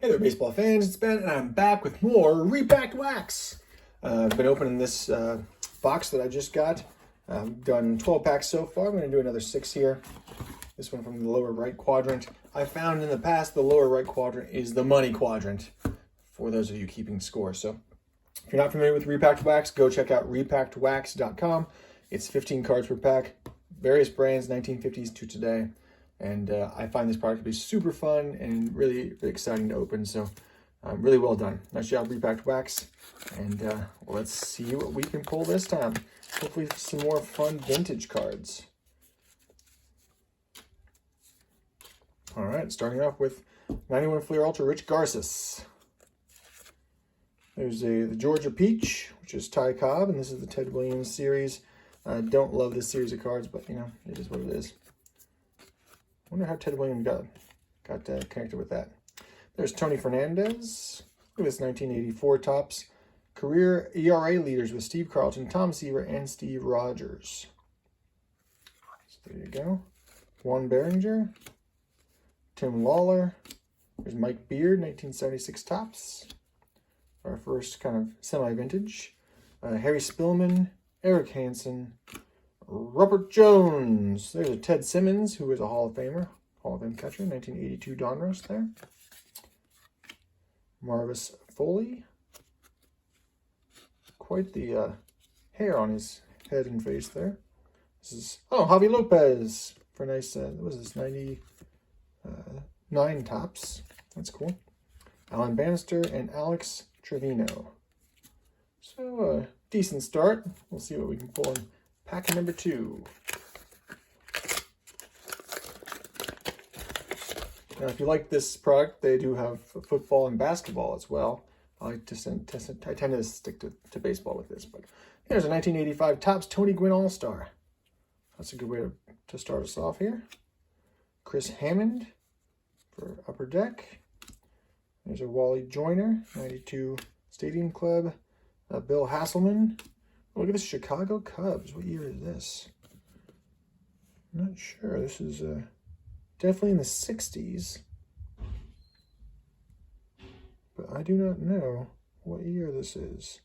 Hey there, baseball fans. It's Ben, and I'm back with more Repacked Wax. I've been opening this box that I just got. I've done 12 packs so far. I'm going to do another 6 here. This one from the lower right quadrant. I found in the past the lower right quadrant is the money quadrant for those of you keeping score. So if you're not familiar with Repacked Wax, go check out repackedwax.com. It's 15 cards per pack, various brands, 1950s to today. And I find this product to be super fun and really exciting to open. So really well done. Nice job, Repacked Wax. And let's see what we can pull this time. Hopefully some more fun vintage cards. All right, starting off with 91 Fleer Ultra Rich Garces. There's the Georgia Peach, which is Ty Cobb, and this is the Ted Williams series. I don't love this series of cards, but you know, it is what it is. Wonder how Ted Williams got connected with that. There's Tony Fernandez. Look at this 1984 Topps. Career ERA leaders with Steve Carlton, Tom Seaver, and Steve Rogers. So there you go. Juan Berenger. Tim Lawler. There's Mike Beard, 1976 Topps. Our first kind of semi-vintage. Harry Spillman. Eric Hansen. Robert Jones. There's a Ted Simmons, who is a Hall of Famer. Hall of Fame catcher, 1982 Donruss there. Marvis Foley. Quite the hair on his head and face there. This is, Javi Lopez for a nice, what was this, 99 Topps. That's cool. Alan Bannister and Alex Trevino. So, decent start. We'll see what we can pull in pack number 2. Now, if you like this product, they do have football and basketball as well. I tend to stick to baseball with this, but here's a 1985 Topps Tony Gwynn All-Star. That's a good way to start us off here. Chris Hammond for Upper Deck. There's a Wally Joyner, 92 Stadium Club. Bill Hasselman. Look at the Chicago Cubs. What year is this? I'm not sure. This is definitely in the 60s. But I do not know what year this is.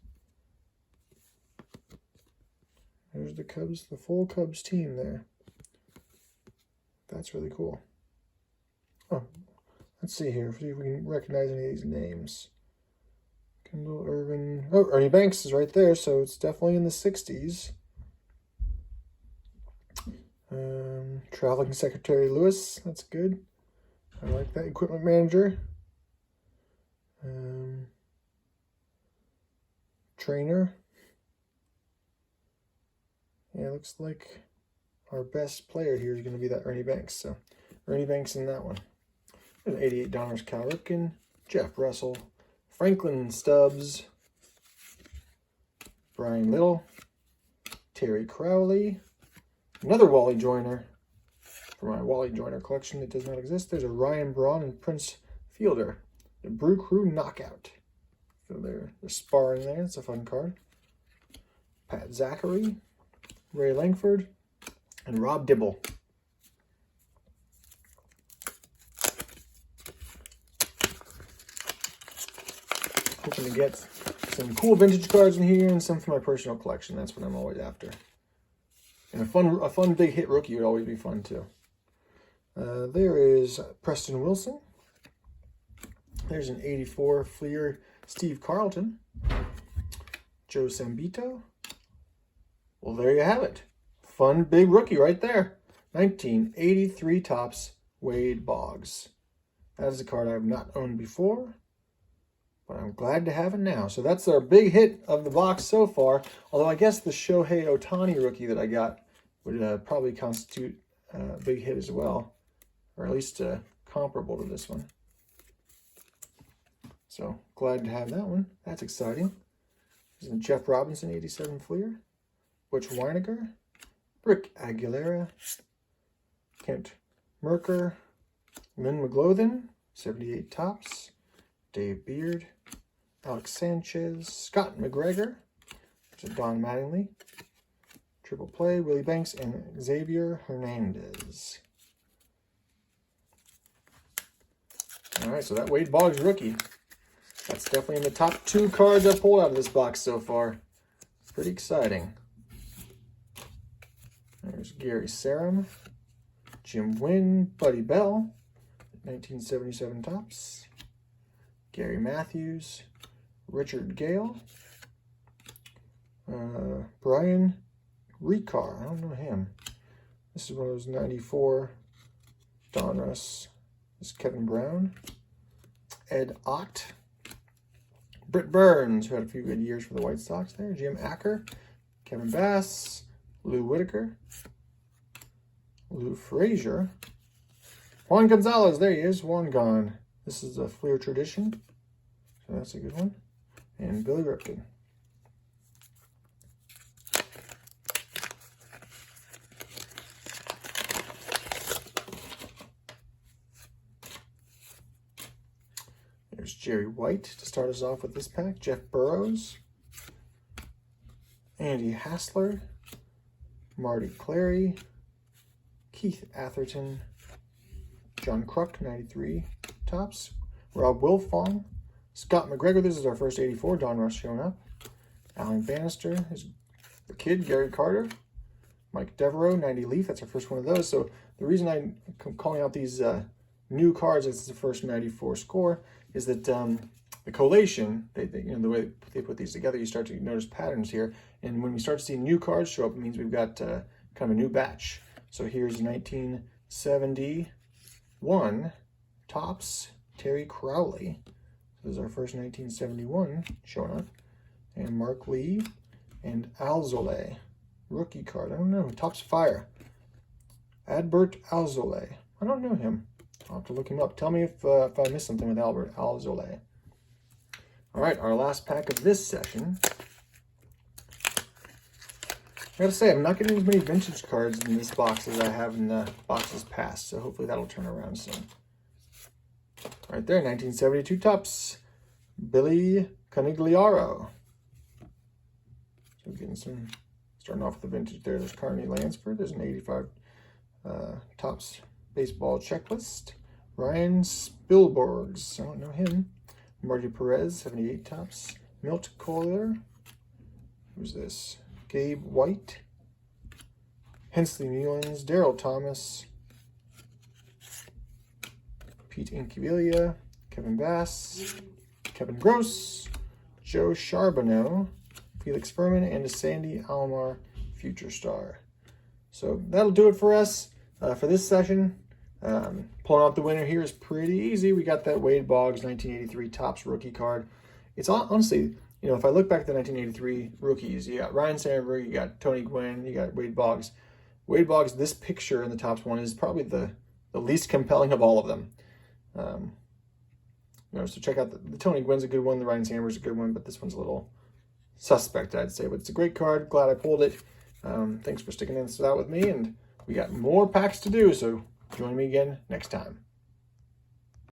There's the Cubs, the full Cubs team there. That's really cool. Oh, let's see here. See if we can recognize any of these names. Kendall Irvin. Oh, Ernie Banks is right there, so it's definitely in the 60s. Traveling Secretary Lewis, that's good. I like that. Equipment Manager. Trainer. Yeah, looks like our best player here is going to be that Ernie Banks. So, Ernie Banks in that one. There's 88 Donruss Cal Ripken. Jeff Russell. Franklin Stubbs, Brian Little, Terry Crowley, another Wally Joyner for my Wally Joyner collection that does not exist. There's a Ryan Braun and Prince Fielder, the Brew Crew Knockout. So they're sparring there. It's a fun card. Pat Zachary, Ray Langford, and Rob Dibble. Hoping to get some cool vintage cards in here and some for my personal collection. That's what I'm always after. And a fun big hit rookie would always be fun too. There is Preston Wilson. There's an 84 Fleer Steve Carlton. Joe Sambito. Well, there you have it. Fun big rookie right there. 1983 Topps Wade Boggs. That is a card I have not owned before, but I'm glad to have it now. So that's our big hit of the box so far. Although I guess the Shohei Ohtani rookie that I got would probably constitute a big hit as well. Or at least comparable to this one. So glad to have that one. That's exciting. There's a Jeff Robinson 87 Fleer. Butch Weiniger. Rick Aguilera. Kent Merker. Lynn McGlothen. 78 Topps. Dave Beard. Alex Sanchez, Scott McGregor, there's a Don Mattingly, Triple Play, Willie Banks, and Xavier Hernandez. All right, so that Wade Boggs rookie. That's definitely in the top 2 cards I've pulled out of this box so far. Pretty exciting. There's Gary Sarum, Jim Wynn, Buddy Bell, 1977 Topps, Gary Matthews, Richard Gale, Brian Ricard, I don't know him. This is one of those 94 Donruss. This is Kevin Brown, Ed Ott, Britt Burns, who had a few good years for the White Sox there, Jim Acker, Kevin Bass, Lou Whitaker, Lou Frazier, Juan Gonzalez, there he is, Juan Gon. This is a Fleer Tradition, so that's a good one. And Billy Ripken. There's Jerry White to start us off with this pack. Jeff Burrows, Andy Hassler, Marty Clary, Keith Atherton, John Kruk, 93 Topps, Rob Wilfong, Scott McGregor, this is our first 84, Donruss showing up, Alan Bannister, is the kid, Gary Carter, Mike Devereaux, 90 Leaf, that's our first one of those. So the reason I'm calling out these new cards, it's the first 94 score, is that the collation, you know, the way they put these together, you start to notice patterns here. And when we start to see new cards show up, it means we've got kind of a new batch. So here's 1971 Topps Terry Crowley. This is our first 1971 showing up. And Mark Lee and Alzolay. Rookie card. I don't know. Topps Fire. Adbert Alzolay. I don't know him. I'll have to look him up. Tell me if I missed something with Albert Alzolay. All right, our last pack of this session. I gotta say, I'm not getting as many vintage cards in this box as I have in the boxes past, so hopefully that'll turn around soon. Right there, 1972 Topps, Billy Conigliaro. So getting some, starting off with the vintage there. There's Carney Lansford. There's an 85 Topps baseball checklist. Ryan Spielbergs, I don't know him. Marty Perez, 78 Topps. Milt Kohler. Who's this? Gabe White, Hensley Mullins, Daryl Thomas, Pete Incaviglia, Kevin Bass, Kevin Gross, Joe Charbonneau, Felix Furman, and a Sandy Alomar Future Star. So that'll do it for us for this session. Pulling out the winner here is pretty easy. We got that Wade Boggs 1983 Topps rookie card. It's honestly, you know, if I look back at the 1983 rookies, you got Ryan Sandberg, you got Tony Gwynn, you got Wade Boggs. Wade Boggs, this picture in the Topps one is probably the least compelling of all of them. You know, so check out the Tony Gwynn's a good one, the Ryan Sandberg's a good one, but this one's a little suspect, I'd say. But it's a great card. Glad I pulled it. Thanks for sticking this out with me, and we got more packs to do, so join me again next time.